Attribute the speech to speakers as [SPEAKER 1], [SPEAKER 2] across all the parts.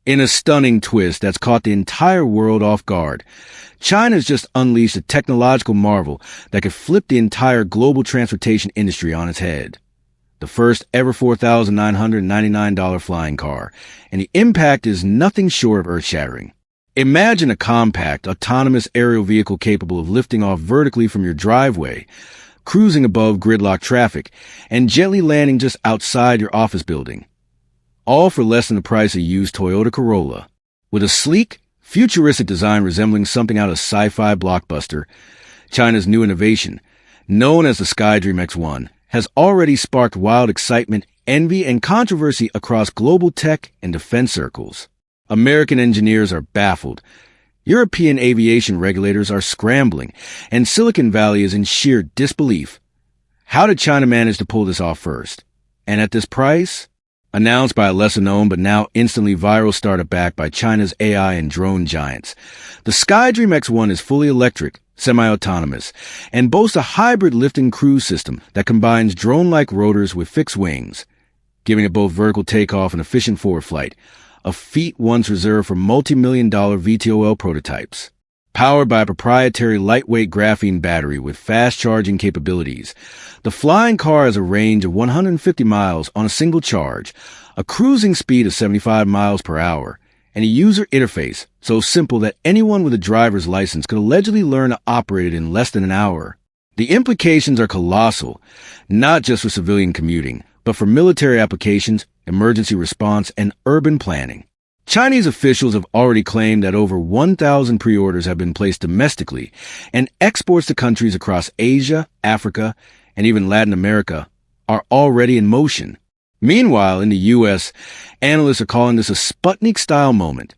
[SPEAKER 1] In a stunning twist that's caught the entire world off guard, China's just unleashed a technological marvel that could flip the entire global transportation industry on its head. The first ever $4,999 flying car, and the impact is nothing short of earth-shattering. Imagine a compact, autonomous aerial vehicle capable of lifting off vertically from your driveway, cruising above gridlock traffic, and gently landing just outside your office building. All for less than the price of a used Toyota Corolla. With a sleek, futuristic design resembling something out of sci-fi blockbuster, China's new innovation, known as the SkyDream X1, has already sparked wild excitement, envy, and controversy across global tech and defense circles. American engineers are baffled. European aviation regulators are scrambling, and Silicon Valley is in sheer disbelief. How did China manage to pull this off first? And at this price? Announced by a lesser-known but now instantly viral startup backed by China's AI and drone giants, the SkyDream X1 is fully electric, semi-autonomous, and boasts a hybrid lift and cruise system that combines drone-like rotors with fixed wings, giving it both vertical takeoff and efficient forward flight, a feat once reserved for multi-million-dollar VTOL prototypes. Powered by a proprietary lightweight graphene battery with fast-charging capabilities, the flying car has a range of 150 miles on a single charge, a cruising speed of 75 miles per hour, and a user interface so simple that anyone with a driver's license could allegedly learn to operate it in less than an hour. The implications are colossal, not just for civilian commuting, but for military applications, emergency response, and urban planning. Chinese officials have already claimed that over 1,000 pre-orders have been placed domestically, and exports to countries across Asia, Africa, and even Latin America are already in motion. Meanwhile, in the U.S., analysts are calling this a Sputnik-style moment.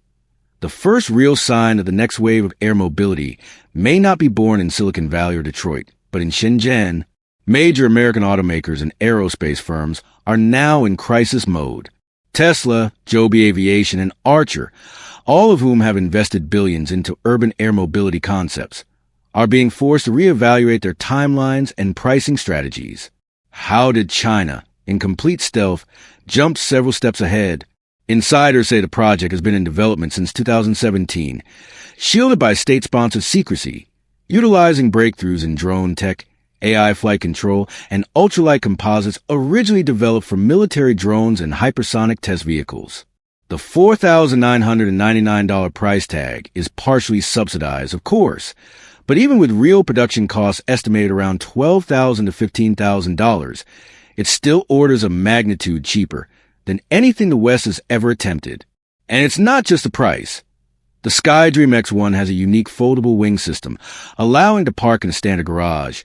[SPEAKER 1] The first real sign of the next wave of air mobility may not be born in Silicon Valley or Detroit, but in Shenzhen. Major American automakers and aerospace firms are now in crisis mode. Tesla, Joby Aviation, and Archer, all of whom have invested billions into urban air mobility concepts, are being forced to reevaluate their timelines and pricing strategies. How did China, in complete stealth, jump several steps ahead? Insiders say the project has been in development since 2017, shielded by state-sponsored secrecy, utilizing breakthroughs in drone tech, AI flight control, and ultralight composites originally developed for military drones and hypersonic test vehicles. The $4,999 price tag is partially subsidized, of course, but even with real production costs estimated around $12,000 to $15,000, it's still orders of magnitude cheaper than anything the West has ever attempted. And it's not just the price. The SkyDream X1 has a unique foldable wing system, allowing to park in a standard garage,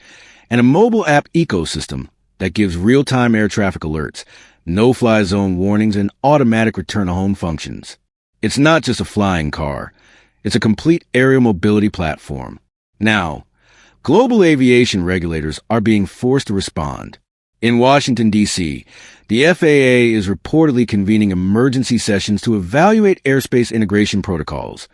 [SPEAKER 1] and a mobile app ecosystem that gives real-time air traffic alerts, no-fly zone warnings, and automatic return-to-home functions. It's not just a flying car. It's a complete aerial mobility platform. Now, global aviation regulators are being forced to respond. In Washington, D.C., the FAA is reportedly convening emergency sessions to evaluate airspace integration protocols,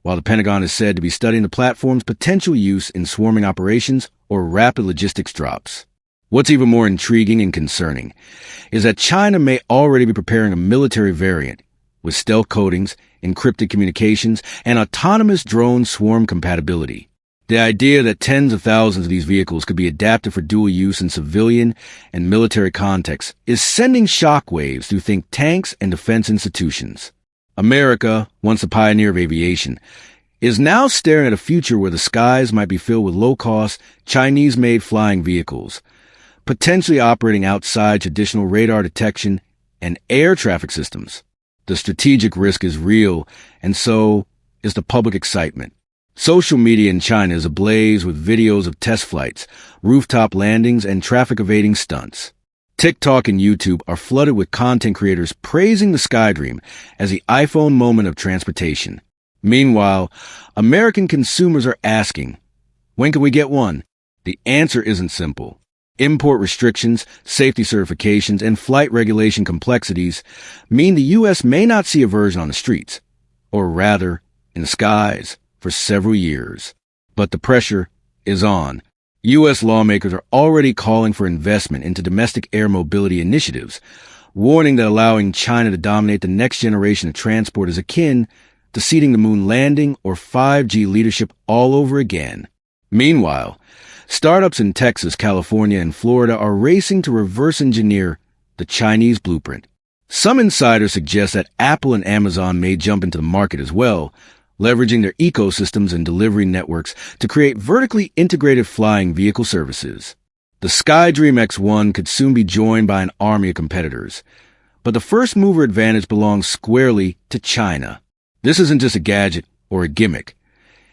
[SPEAKER 1] while the Pentagon is said to be studying the platform's potential use in swarming operations or rapid logistics drops. What's even more intriguing and concerning is that China may already be preparing a military variant with stealth coatings, encrypted communications, and autonomous drone swarm compatibility. The idea that tens of thousands of these vehicles could be adapted for dual use in civilian and military contexts is sending shockwaves through think tanks and defense institutions. America, once a pioneer of aviation, is now staring at a future where the skies might be filled with low-cost, Chinese-made flying vehicles, potentially operating outside traditional radar detection and air traffic systems. The strategic risk is real, and so is the public excitement. Social media in China is ablaze with videos of test flights, rooftop landings, and traffic-evading stunts. TikTok and YouTube are flooded with content creators praising the SkyDream as the iPhone moment of transportation. Meanwhile, American consumers are asking, when can we get one? The answer isn't simple. Import restrictions, safety certifications, and flight regulation complexities mean the U.S. may not see a version on the streets, or rather, in the skies, for several years. But the pressure is on. U.S. lawmakers are already calling for investment into domestic air mobility initiatives, warning that allowing China to dominate the next generation of transport is akin to ceding the moon landing or 5G leadership all over again. Meanwhile, startups in Texas, California, and Florida are racing to reverse engineer the Chinese blueprint. Some insiders suggest that Apple and Amazon may jump into the market as well, leveraging their ecosystems and delivery networks to create vertically integrated flying vehicle services. The SkyDream X1 could soon be joined by an army of competitors, but the first mover advantage belongs squarely to China. This isn't just a gadget or a gimmick.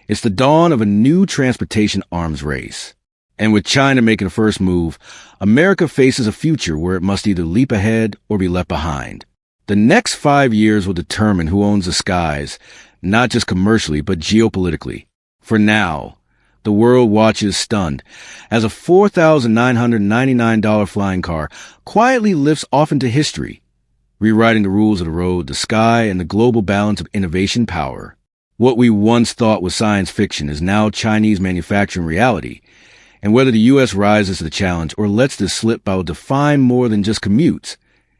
[SPEAKER 1] It's the dawn of a new transportation arms race. And with China making a first move, America faces a future where it must either leap ahead or be left behind. The next 5 years will determine who owns the skies, not just commercially, but geopolitically. For now, the world watches stunned as a $4,999 flying car quietly lifts off into history, rewriting the rules of the road, the sky, and the global balance of innovation power. What we once thought was science fiction is now Chinese manufacturing reality, and whether the U.S. rises to the challenge or lets this slip by will define more than just commutes.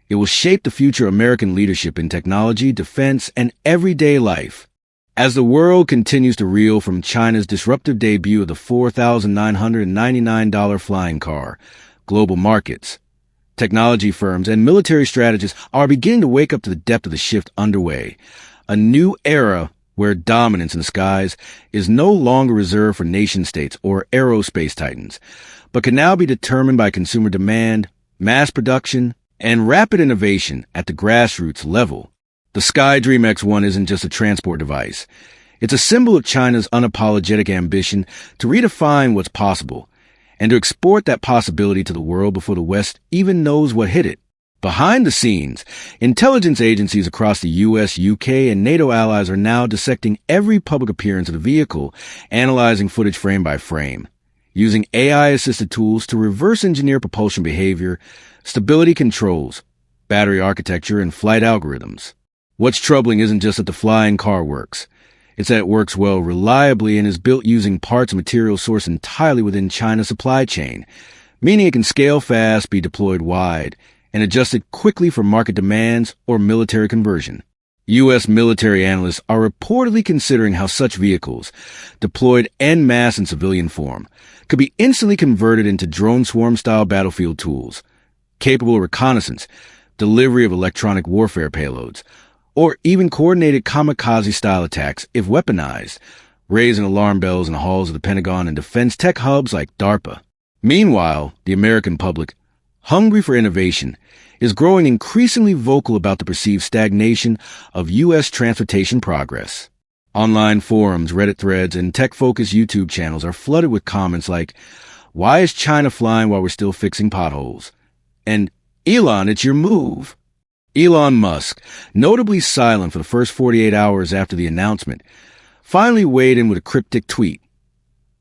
[SPEAKER 1] It will shape the future of American leadership in technology, defense, and everyday life. As the world continues to reel from China's disruptive debut of the $4,999 flying car, global markets, technology firms, and military strategists are beginning to wake up to the depth of the shift underway. A new era where dominance in the skies is no longer reserved for nation-states or aerospace titans, but can now be determined by consumer demand, mass production, and rapid innovation at the grassroots level. The SkyDream X1 isn't just a transport device. It's a symbol of China's unapologetic ambition to redefine what's possible and to export that possibility to the world before the West even knows what hit it. Behind the scenes, intelligence agencies across the US, UK, and NATO allies are now dissecting every public appearance of the vehicle, analyzing footage frame by frame, using AI-assisted tools to reverse engineer propulsion behavior, stability controls, battery architecture, and flight algorithms. What's troubling isn't just that the flying car works. It's that it works well reliably and is built using parts and materials sourced entirely within China's supply chain, meaning it can scale fast, be deployed wide, and adjusted quickly for market demands or military conversion. U.S. military analysts are reportedly considering how such vehicles, deployed en masse in civilian form, could be instantly converted into drone swarm-style battlefield tools, capable of reconnaissance, delivery of electronic warfare payloads, or even coordinated kamikaze-style attacks if weaponized, raising alarm bells in the halls of the Pentagon and defense tech hubs like DARPA. Meanwhile, the American public, hungry for innovation, is growing increasingly vocal about the perceived stagnation of U.S. transportation progress. Online forums, Reddit threads, and tech-focused YouTube channels are flooded with comments like, "Why is China flying while we're still fixing potholes?" And, "Elon, it's your move." Elon Musk, notably silent for the first 48 hours after the announcement, finally weighed in with a cryptic tweet.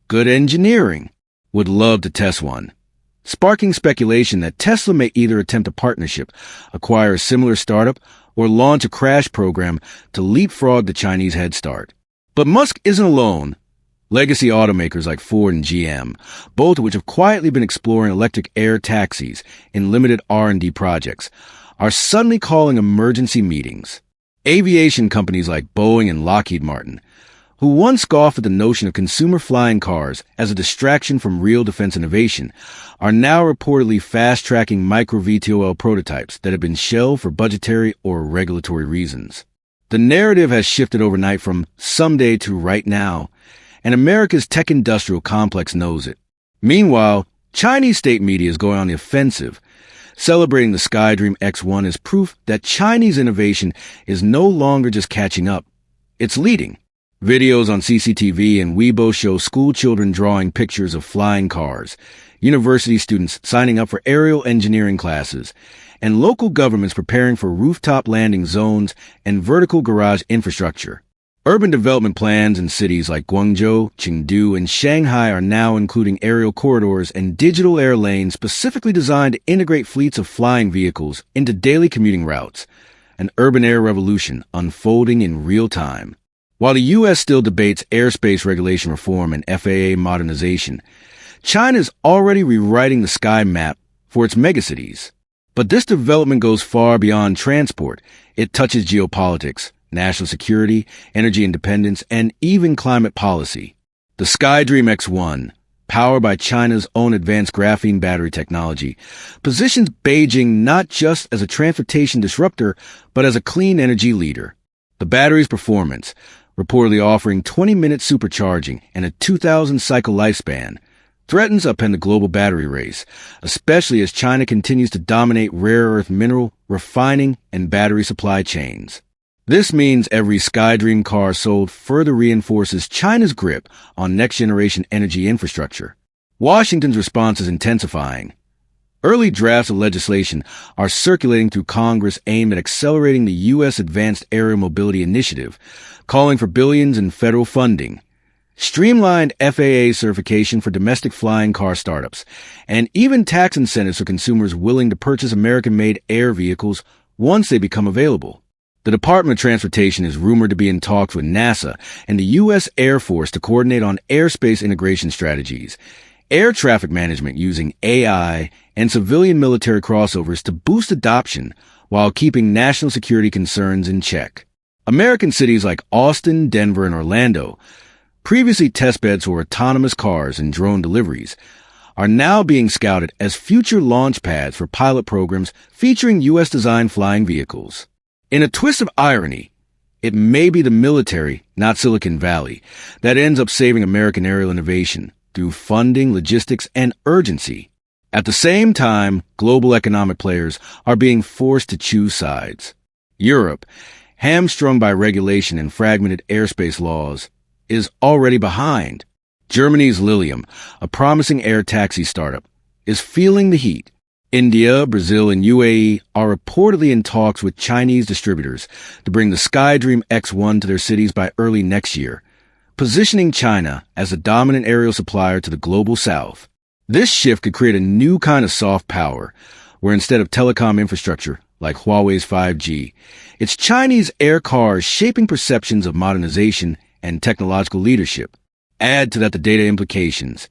[SPEAKER 1] "Good engineering. Would love to test one," sparking speculation that Tesla may either attempt a partnership, acquire a similar startup, or launch a crash program to leapfrog the Chinese head start. But Musk isn't alone. Legacy automakers like Ford and GM, both of which have quietly been exploring electric air taxis in limited R&D projects, are suddenly calling emergency meetings. Aviation companies like Boeing and Lockheed Martin, who once scoffed at the notion of consumer flying cars as a distraction from real defense innovation, are now reportedly fast-tracking micro-VTOL prototypes that have been shelved for budgetary or regulatory reasons. The narrative has shifted overnight from someday to right now, and America's tech-industrial complex knows it. Meanwhile, Chinese state media is going on the offensive, celebrating the SkyDream X1 as proof that Chinese innovation is no longer just catching up, it's leading. Videos on CCTV and Weibo show school children drawing pictures of flying cars, university students signing up for aerial engineering classes, and local governments preparing for rooftop landing zones and vertical garage infrastructure. Urban development plans in cities like Guangzhou, Chengdu, and Shanghai are now including aerial corridors and digital air lanes specifically designed to integrate fleets of flying vehicles into daily commuting routes, an urban air revolution unfolding in real time. While the U.S. still debates airspace regulation reform and FAA modernization, China is already rewriting the sky map for its megacities. But this development goes far beyond transport. It touches geopolitics, national security, energy independence, and even climate policy. The SkyDream X1, powered by China's own advanced graphene battery technology, positions Beijing not just as a transportation disruptor, but as a clean energy leader. The battery's performance, reportedly offering 20-minute supercharging and a 2,000-cycle lifespan, threatens to upend the global battery race, especially as China continues to dominate rare earth mineral, refining, and battery supply chains. This means every SkyDream car sold further reinforces China's grip on next-generation energy infrastructure. Washington's response is intensifying. Early drafts of legislation are circulating through Congress aimed at accelerating the U.S. Advanced Air Mobility Initiative, calling for billions in federal funding, streamlined FAA certification for domestic flying car startups, and even tax incentives for consumers willing to purchase American-made air vehicles once they become available. The Department of Transportation is rumored to be in talks with NASA and the U.S. Air Force to coordinate on airspace integration strategies, air traffic management using AI, and civilian military crossovers to boost adoption while keeping national security concerns in check. American cities like Austin, Denver, and Orlando, previously testbeds for autonomous cars and drone deliveries, are now being scouted as future launch pads for pilot programs featuring U.S.-designed flying vehicles. In a twist of irony, it may be the military, not Silicon Valley, that ends up saving American aerial innovation through funding, logistics, and urgency. At the same time, global economic players are being forced to choose sides. Europe, hamstrung by regulation and fragmented airspace laws, is already behind. Germany's Lilium, a promising air taxi startup, is feeling the heat. India, Brazil, and UAE are reportedly in talks with Chinese distributors to bring the SkyDream X1 to their cities by early next year, positioning China as a dominant aerial supplier to the global south. This shift could create a new kind of soft power, where instead of telecom infrastructure, like Huawei's 5G, it's Chinese air cars shaping perceptions of modernization and technological leadership. Add to that the data implications.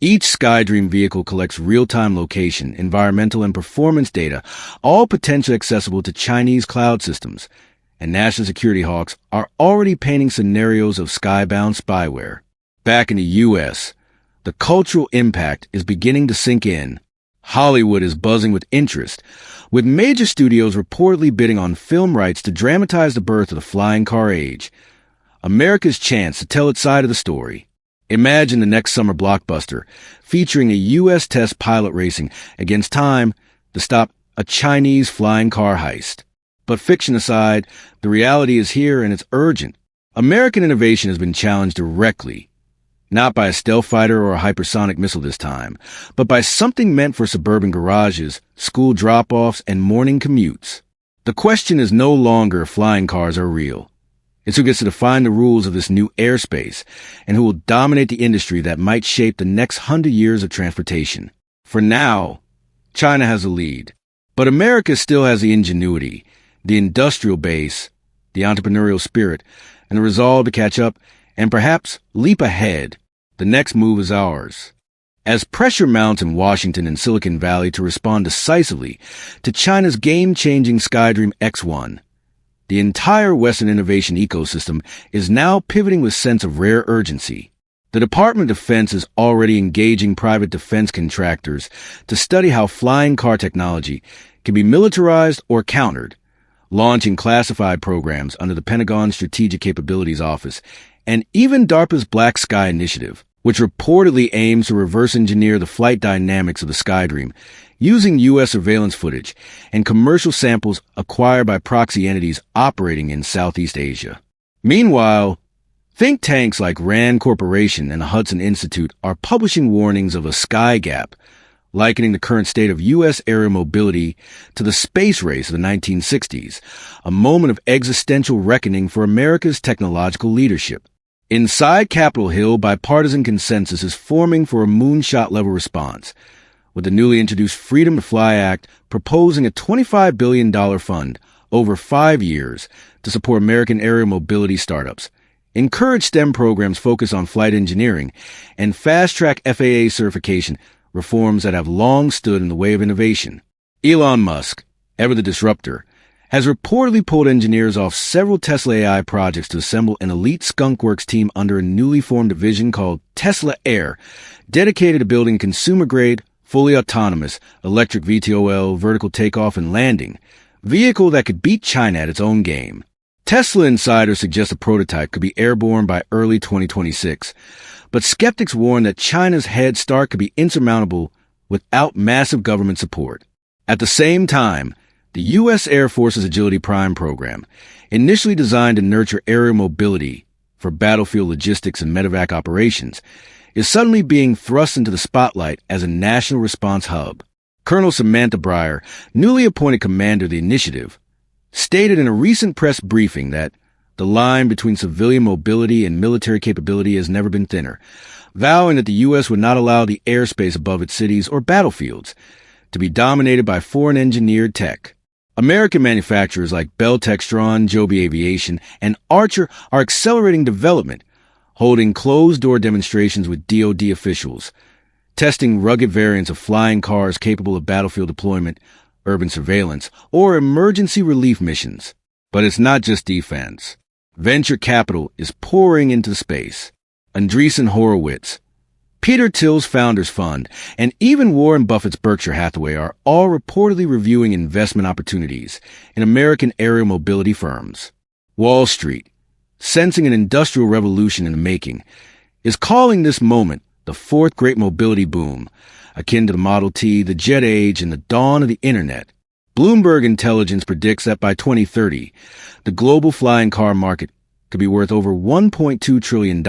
[SPEAKER 1] Each SkyDream vehicle collects real-time location, environmental, and performance data, all potentially accessible to Chinese cloud systems, and national security hawks are already painting scenarios of skybound spyware. Back in the U.S., the cultural impact is beginning to sink in. Hollywood is buzzing with interest, with major studios reportedly bidding on film rights to dramatize the birth of the flying car age, America's chance to tell its side of the story. Imagine the next summer blockbuster featuring a U.S. test pilot racing against time to stop a Chinese flying car heist. But fiction aside, the reality is here and it's urgent. American innovation has been challenged directly, not by a stealth fighter or a hypersonic missile this time, but by something meant for suburban garages, school drop-offs, and morning commutes. The question is no longer if flying cars are real. It's who gets to define the rules of this new airspace and who will dominate the industry that might shape the next 100 years of transportation. For now, China has the lead, but America still has the ingenuity, the industrial base, the entrepreneurial spirit, and the resolve to catch up and perhaps leap ahead. The next move is ours. As pressure mounts in Washington and Silicon Valley to respond decisively to China's game-changing SkyDream X1, the entire Western innovation ecosystem is now pivoting with sense of rare urgency. The Department of Defense is already engaging private defense contractors to study how flying car technology can be militarized or countered, launching classified programs under the Pentagon's Strategic Capabilities Office, and even DARPA's Black Sky Initiative, which reportedly aims to reverse engineer the flight dynamics of the SkyDream using U.S. surveillance footage and commercial samples acquired by proxy entities operating in Southeast Asia. Meanwhile, think tanks like RAND Corporation and the Hudson Institute are publishing warnings of a sky gap, likening the current state of U.S. aerial mobility to the space race of the 1960s, a moment of existential reckoning for America's technological leadership. Inside Capitol Hill, bipartisan consensus is forming for a moonshot-level response, with the newly introduced Freedom to Fly Act proposing a $25 billion fund over 5 years to support American aerial mobility startups, encourage STEM programs focused on flight engineering, and fast-track FAA certification reforms that have long stood in the way of innovation. Elon Musk, ever the disruptor, has reportedly pulled engineers off several Tesla AI projects to assemble an elite skunkworks team under a newly formed division called Tesla Air, dedicated to building consumer-grade, fully autonomous, electric VTOL, vertical takeoff and landing, vehicle that could beat China at its own game. Tesla insiders suggest the prototype could be airborne by early 2026, but skeptics warn that China's head start could be insurmountable without massive government support. At the same time, the U.S. Air Force's Agility Prime program, initially designed to nurture aerial mobility for battlefield logistics and medevac operations, is suddenly being thrust into the spotlight as a national response hub. Colonel Samantha Breyer, newly appointed commander of the initiative, stated in a recent press briefing that the line between civilian mobility and military capability has never been thinner, vowing that the U.S. would not allow the airspace above its cities or battlefields to be dominated by foreign-engineered tech. American manufacturers like Bell Textron, Joby Aviation, and Archer are accelerating development, holding closed-door demonstrations with DoD officials, testing rugged variants of flying cars capable of battlefield deployment, urban surveillance, or emergency relief missions. But it's not just defense. Venture capital is pouring into space. Andreessen Horowitz, Peter Thiel's Founders Fund, and even Warren Buffett's Berkshire Hathaway are all reportedly reviewing investment opportunities in American aerial mobility firms. Wall Street, sensing an industrial revolution in the making, is calling this moment the fourth great mobility boom, akin to the Model T, the jet age, and the dawn of the Internet. Bloomberg Intelligence predicts that by 2030, the global flying car market could be worth over $1.2 trillion,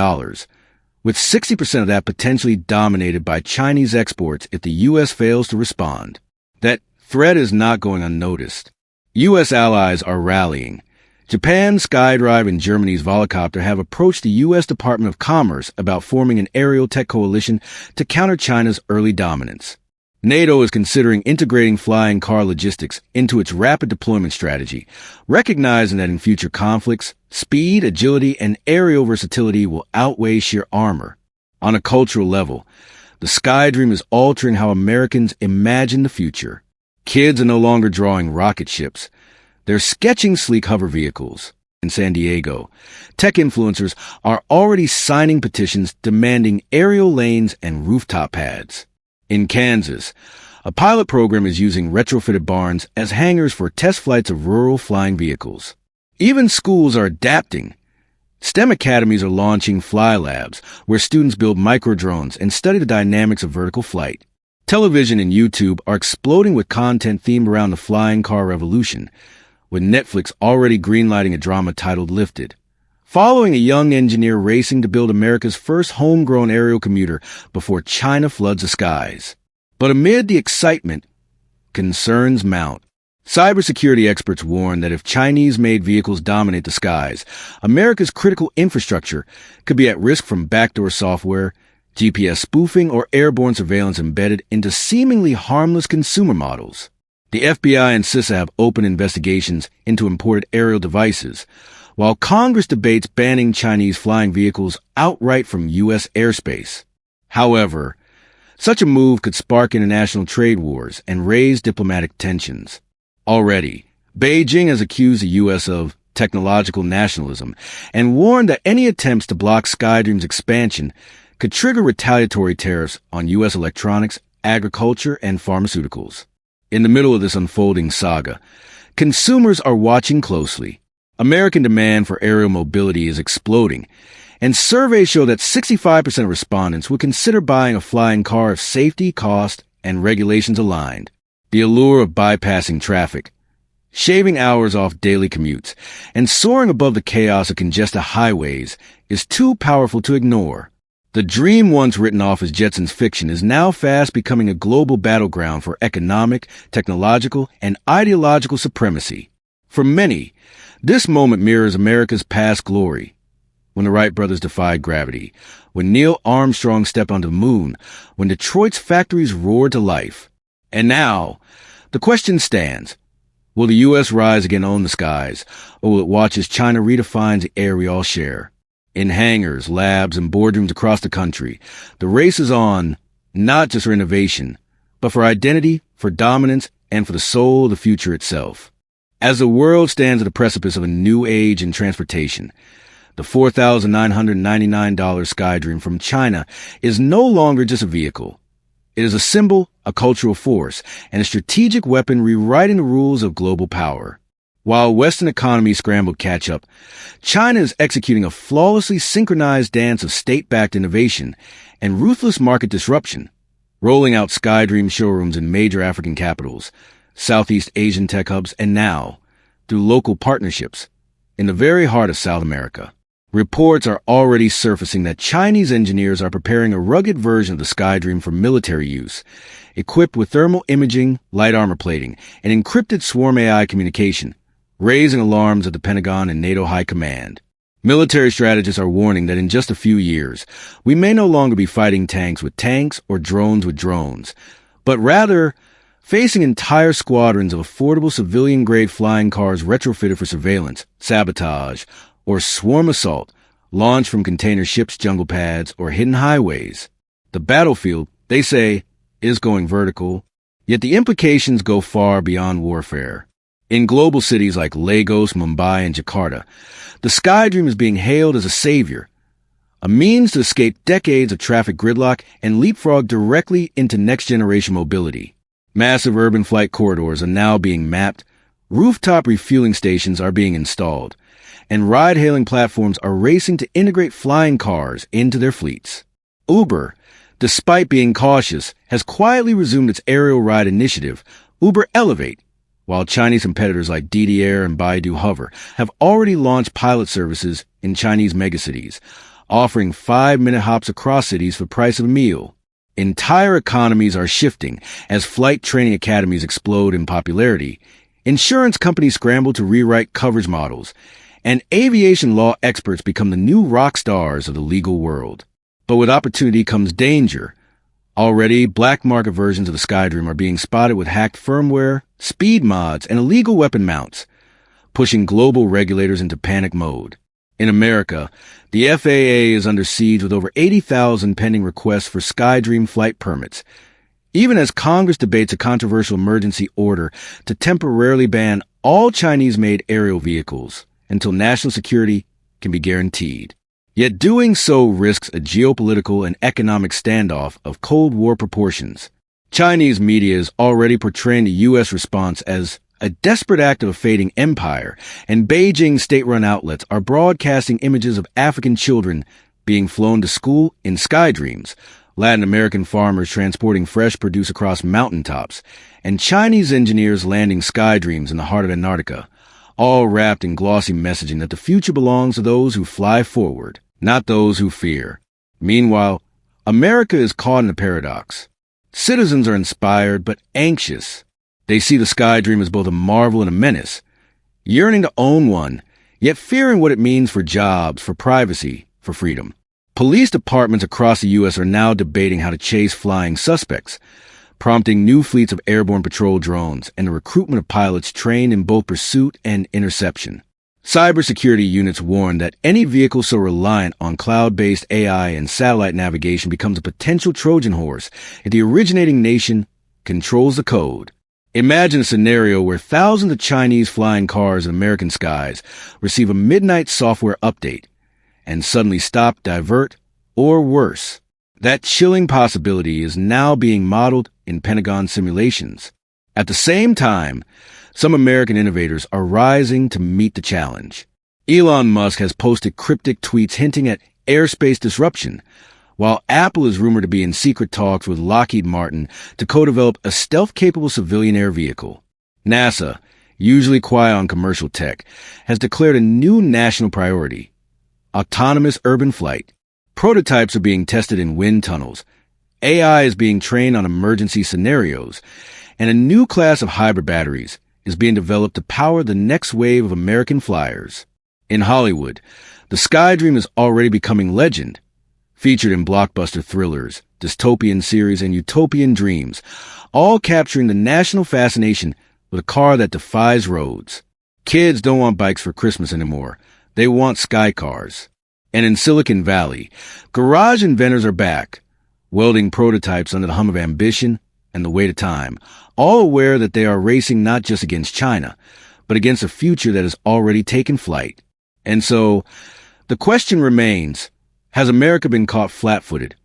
[SPEAKER 1] with 60% of that potentially dominated by Chinese exports if the U.S. fails to respond. That threat is not going unnoticed. U.S. allies are rallying. Japan, SkyDrive, and Germany's Volocopter have approached the U.S. Department of Commerce about forming an aerial tech coalition to counter China's early dominance. NATO is considering integrating flying car logistics into its rapid deployment strategy, recognizing that in future conflicts, speed, agility, and aerial versatility will outweigh sheer armor. On a cultural level, the Sky Dream is altering how Americans imagine the future. Kids are no longer drawing rocket ships. They're sketching sleek hover vehicles. In San Diego, tech influencers are already signing petitions demanding aerial lanes and rooftop pads. In Kansas, a pilot program is using retrofitted barns as hangars for test flights of rural flying vehicles. Even schools are adapting. STEM academies are launching fly labs, where students build microdrones and study the dynamics of vertical flight. Television and YouTube are exploding with content themed around the flying car revolution, with Netflix already greenlighting a drama titled Lifted, following a young engineer racing to build America's first homegrown aerial commuter before China floods the skies. But amid the excitement, concerns mount. Cybersecurity experts warn that if Chinese-made vehicles dominate the skies, America's critical infrastructure could be at risk from backdoor software, GPS spoofing, or airborne surveillance embedded into seemingly harmless consumer models. The FBI and CISA have opened investigations into imported aerial devices, while Congress debates banning Chinese flying vehicles outright from U.S. airspace. However, such a move could spark international trade wars and raise diplomatic tensions. Already, Beijing has accused the U.S. of technological nationalism and warned that any attempts to block SkyDream's expansion could trigger retaliatory tariffs on U.S. electronics, agriculture, and pharmaceuticals. In the middle of this unfolding saga, consumers are watching closely. American demand for aerial mobility is exploding, and surveys show that 65% of respondents would consider buying a flying car if safety, cost, and regulations aligned. The allure of bypassing traffic, shaving hours off daily commutes, and soaring above the chaos of congested highways is too powerful to ignore. The dream once written off as Jetsons fiction is now fast becoming a global battleground for economic, technological, and ideological supremacy. For many, this moment mirrors America's past glory, when the Wright brothers defied gravity, when Neil Armstrong stepped onto the moon, when Detroit's factories roared to life. And now, the question stands, will the U.S. rise again on the skies, or will it watch as China redefines the air we all share? In hangars, labs, and boardrooms across the country, the race is on, not just for innovation, but for identity, for dominance, and for the soul of the future itself. As the world stands at the precipice of a new age in transportation, the $4,999 SkyDream from China is no longer just a vehicle. It is a symbol, a cultural force, and a strategic weapon rewriting the rules of global power. While Western economies scramble to catch up, China is executing a flawlessly synchronized dance of state-backed innovation and ruthless market disruption, rolling out SkyDream showrooms in major African capitals, Southeast Asian tech hubs, and now, through local partnerships, in the very heart of South America. Reports are already surfacing that Chinese engineers are preparing a rugged version of the SkyDream for military use, equipped with thermal imaging, light armor plating, and encrypted swarm AI communication, raising alarms at the Pentagon and NATO High Command. Military strategists are warning that in just a few years, we may no longer be fighting tanks with tanks or drones with drones, but rather facing entire squadrons of affordable civilian-grade flying cars retrofitted for surveillance, sabotage, or swarm assault, launched from container ships, jungle pads, or hidden highways. The battlefield, they say, is going vertical, yet the implications go far beyond warfare. In global cities like Lagos, Mumbai, and Jakarta, the SkyDream is being hailed as a savior, a means to escape decades of traffic gridlock and leapfrog directly into next-generation mobility. Massive urban flight corridors are now being mapped, rooftop refueling stations are being installed, and ride-hailing platforms are racing to integrate flying cars into their fleets. Uber, despite being cautious, has quietly resumed its aerial ride initiative, Uber Elevate, while Chinese competitors like Didi Air and Baidu Hover have already launched pilot services in Chinese megacities, offering 5-minute hops across cities for the price of a meal. Entire economies are shifting as flight training academies explode in popularity, insurance companies scramble to rewrite coverage models, and aviation law experts become the new rock stars of the legal world. But with opportunity comes danger. Already, black market versions of the SkyDream are being spotted with hacked firmware, speed mods, and illegal weapon mounts, pushing global regulators into panic mode. In America, the FAA is under siege with over 80,000 pending requests for SkyDream flight permits, even as Congress debates a controversial emergency order to temporarily ban all Chinese-made aerial vehicles until national security can be guaranteed. Yet doing so risks a geopolitical and economic standoff of Cold War proportions. Chinese media is already portraying the U.S. response as a desperate act of a fading empire, and Beijing state-run outlets are broadcasting images of African children being flown to school in SkyDreams, Latin American farmers transporting fresh produce across mountaintops, and Chinese engineers landing SkyDreams in the heart of Antarctica, all wrapped in glossy messaging that the future belongs to those who fly forward, not those who fear. Meanwhile, America is caught in a paradox. Citizens are inspired but anxious. They see the SkyDream as both a marvel and a menace, yearning to own one, yet fearing what it means for jobs, for privacy, for freedom. Police departments across the U.S. are now debating how to chase flying suspects, prompting new fleets of airborne patrol drones and the recruitment of pilots trained in both pursuit and interception. Cybersecurity units warn that any vehicle so reliant on cloud-based AI and satellite navigation becomes a potential Trojan horse if the originating nation controls the code. Imagine a scenario where thousands of Chinese flying cars in American skies receive a midnight software update and suddenly stop, divert, or worse. That chilling possibility is now being modeled in Pentagon simulations. At the same time, some American innovators are rising to meet the challenge. Elon Musk has posted cryptic tweets hinting at airspace disruption, while Apple is rumored to be in secret talks with Lockheed Martin to co-develop a stealth-capable civilian air vehicle. NASA, usually quiet on commercial tech, has declared a new national priority: autonomous urban flight. Prototypes are being tested in wind tunnels. AI is being trained on emergency scenarios, and a new class of hybrid batteries is being developed to power the next wave of American flyers. In Hollywood, the SkyDream is already becoming legend, featured in blockbuster thrillers, dystopian series, and utopian dreams, all capturing the national fascination with a car that defies roads. Kids don't want bikes for Christmas anymore. They want sky cars. And in Silicon Valley, garage inventors are back, welding prototypes under the hum of ambition, and the weight of time, all aware that they are racing not just against China, but against a future that has already taken flight. And so, the question remains, has America been caught flat-footed?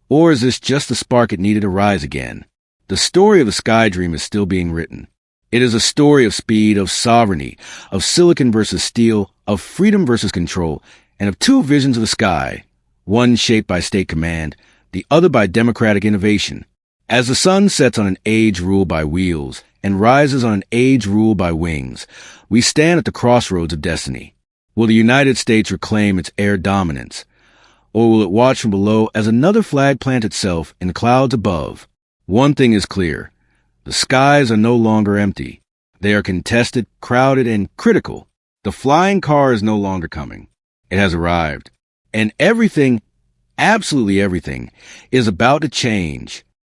[SPEAKER 1] Or is this just the spark it needed to rise again? The story of the Sky Dream is still being written. It is a story of speed, of sovereignty, of silicon versus steel, of freedom versus control, and of two visions of the sky, one shaped by state command, the other by democratic innovation. As the sun sets on an age ruled by wheels and rises on an age ruled by wings, we stand at the crossroads of destiny. Will the United States reclaim its air dominance? Or will it watch from below as another flag plants itself in the clouds above? One thing is clear. The skies are no longer empty. They are contested, crowded, and critical. The flying car is no longer coming. It has arrived. And everything, absolutely everything, is about to change.